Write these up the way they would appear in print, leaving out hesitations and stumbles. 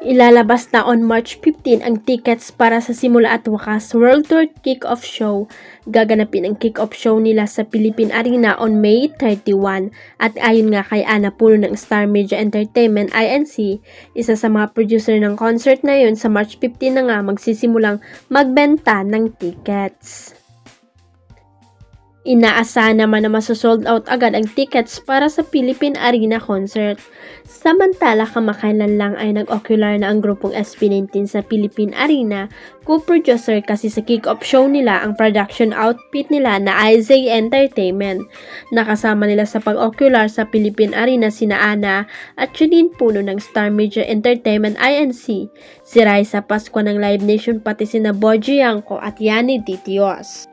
Ilalabas na on March 15 ang tickets para sa Simula at Wakas World Tour Kick-Off Show. Gaganapin ang kick-off show nila sa Philippine Arena on May 31. At ayon nga kay Ana Puno ng Star Media Entertainment INC, isa sa mga producer ng concert na yun, sa March 15 na nga magsisimulang magbenta ng tickets. Inaasahan naman na masosold out agad ang tickets para sa Philippine Arena concert. Samantala, kamakailan lang ay nag-ocular na ang grupong SB19 sa Philippine Arena. Co-producer kasi sa kick-off show nila ang production outfit nila na IZ Entertainment. Nakasama nila sa pag-ocular sa Philippine Arena sina Ana at Janine Puno ng Star Media Entertainment INC, si Raisa Pascua ng Live Nation pati sina Boji Yanko at Yani Ditios.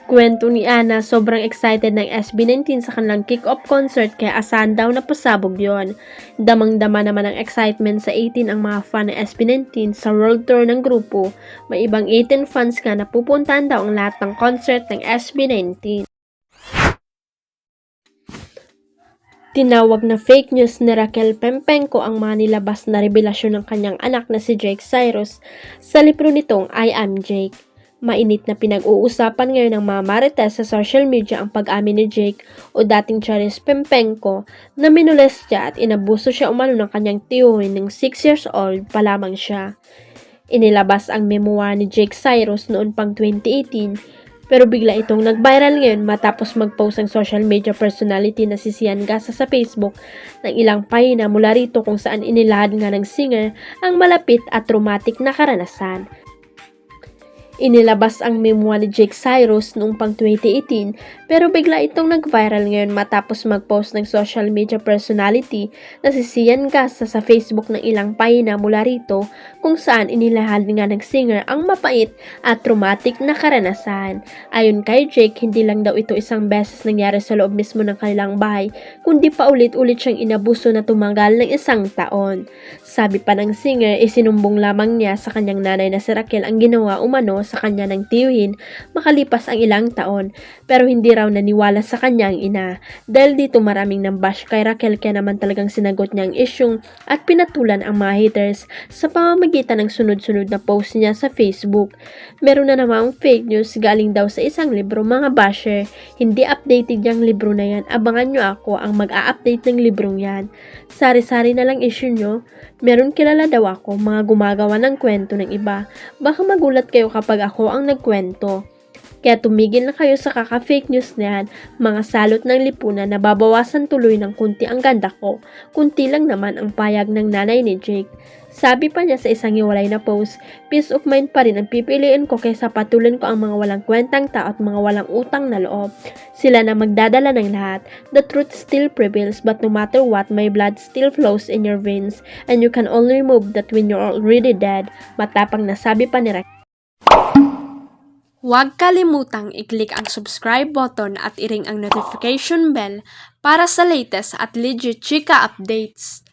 Kwento ni Ana, sobrang excited ng SB19 sa kanilang kick-off concert kaya asahan daw na pasabog yon. Damang-dama naman ang excitement sa 18 ang mga fan ng SB19 sa world tour ng grupo. May ibang 18 fans nga na pupuntahan daw ang lahat ng concert ng SB19. Tinawag na fake news ni Raquel Pempenco ang mga nilabas na revelasyon ng kanyang anak na si Jake Cyrus sa libro nitong I Am Jake. Mainit na pinag-uusapan ngayon ng mga marites sa social media ang pag-amin ni Jake o dating Charis Pempenco na minules siya at inabuso siya umano ng kanyang tiyuhin ng 6 years old pa lamang siya. Inilabas ang memoir ni Jake Cyrus noon pang 2018 pero bigla itong nag-viral ngayon matapos mag-post ang social media personality na si Sian Gasa sa Facebook ng ilang pahina mula rito kung saan inilahad nga ng singer ang malapit at traumatic na karanasan. Inilabas ang memoir ni Jake Cyrus noong pang 2018 pero bigla itong nag-viral ngayon matapos mag-post ng social media personality na si Sian Gasa sa Facebook ng ilang pahina mula rito kung saan inilahad nga ng singer ang mapait at traumatic na karanasan. Ayon kay Jake, hindi lang daw ito isang beses nangyari sa loob mismo ng kanilang bahay kundi paulit-ulit siyang inabuso na tumagal ng 1 taon. Sabi pa ng singer, isinumbong lamang niya sa kanyang nanay na si Raquel ang ginawa umano sa kanya ng tiyuhin makalipas ang ilang taon pero hindi raw naniwala sa kanyang ina. Dahil dito maraming nambash kay Raquel kaya naman talagang sinagot niya ang isyung at pinatulan ang mga haters sa pamamagitan ng sunod-sunod na post niya sa Facebook. Meron na namang fake news galing daw sa isang libro mga basher. Hindi updated yung libro na yan. Abangan nyo ako ang mag-a-update ng librong yan. Sari-sari na lang issue nyo. Meron kilala daw ako mga gumagawa ng kwento ng iba. Baka magulat kayo kapag ako ang nagkwento. Kaya tumigil na kayo sa kaka-fake news na yan, mga salot ng lipunan na babawasan tuloy ng kunti ang ganda ko. Kunti lang naman ang payag ng nanay ni Jake. Sabi pa niya sa isang hiwalay na post, peace of mind pa rin ang pipiliin ko kaysa patulan ko ang mga walang kwentang tao at mga walang utang na loob. Sila na magdadala ng lahat. The truth still prevails but no matter what, my blood still flows in your veins and you can only remove that when you're already dead. Matapang na sabi pa ni Raquel. Huwag kalimutang i-click ang subscribe button at i-ring ang notification bell para sa latest at legit chika updates.